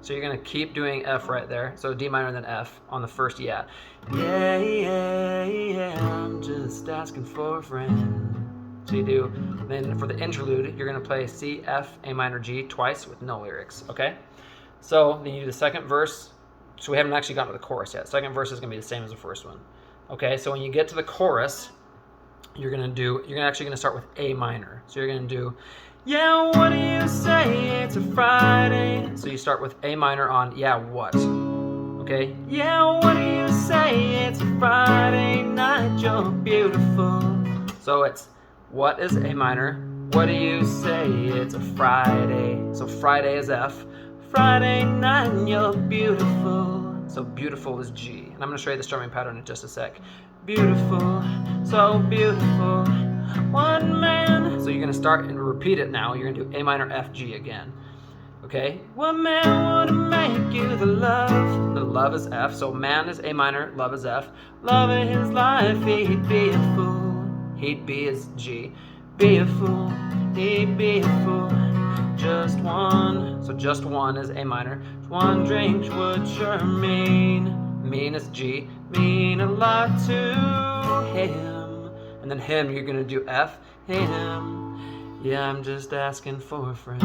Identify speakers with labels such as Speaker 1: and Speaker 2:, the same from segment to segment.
Speaker 1: So you're going to keep doing F right there. So D minor and then F on the first yeah. Yeah, yeah, yeah, I'm just asking for a friend. So you do, then for the interlude, you're going to play C, F, A minor, G twice with no lyrics, okay? So then you do the second verse. So we haven't actually gotten to the chorus yet. Second verse is going to be the same as the first one. Okay, so when you get to the chorus, you're actually going to start with A minor. So you're going to do, yeah, what do you say, it's a Friday. So you start with A minor on, yeah, what? Okay, yeah, what do you say, it's a Friday night, you're beautiful. So it's, what is A minor? What do you say, it's a Friday. So Friday is F. Friday night, you're beautiful. So beautiful is G. And I'm going to show you the strumming pattern in just a sec. Beautiful, so beautiful, one man. So you're going to start and repeat it now. You're going to do A minor, F, G again. Okay? What man would make you the love? The love is F. So man is A minor, love is F. Love of his life, he'd be a fool. He'd be is G. Be a fool, he'd be a fool. Just one. So just one is A minor. One drink would sure mean. Mean is G. Mean a lot to him. And then him, you're going to do F. Him. Yeah, I'm just asking for a friend.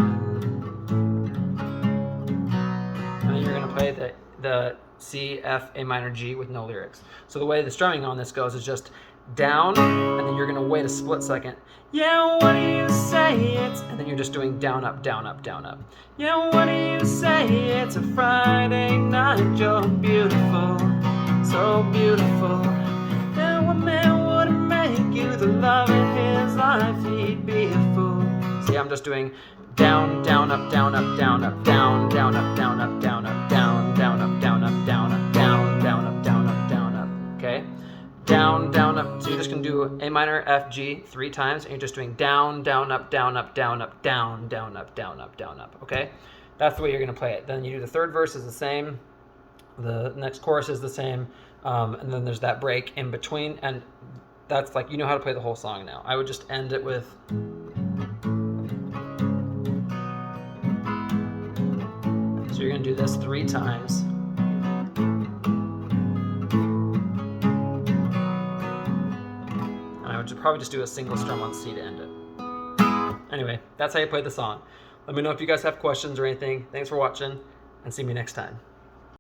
Speaker 1: And then you're going to play the C, F, A minor, G with no lyrics. So the way the strumming on this goes is just down, and then you're going to wait a split second. Yeah, what do you say, it's... And then you're just doing down, up, down, up, down, up. Yeah, what do you say, it's a Friday night, you're beautiful, so beautiful. Yeah, what man would make you the love of his life, he'd be a fool. See, I'm just doing down, down, up, down, up, down, up, down, down, up, down, up, down, up, down, down, up, down, up, down, up, down, down, up, down, up, down, up. Okay? Down, down, up. So you're just going to do A minor, F, G 3 times, and you're just doing down, down, up, down, up, down, up, down, down, up, down, up, down, up. Okay? That's the way you're going to play it. Then you do the third verse is the same. The next chorus is the same. And then there's that break in between. And that's like, you know how to play the whole song now. I would just end it with... So you're going to do this 3 times. Would probably just do a single strum on C to end it. Anyway, that's how you play the song. Let me know if you guys have questions or anything. Thanks for watching, and see me next time.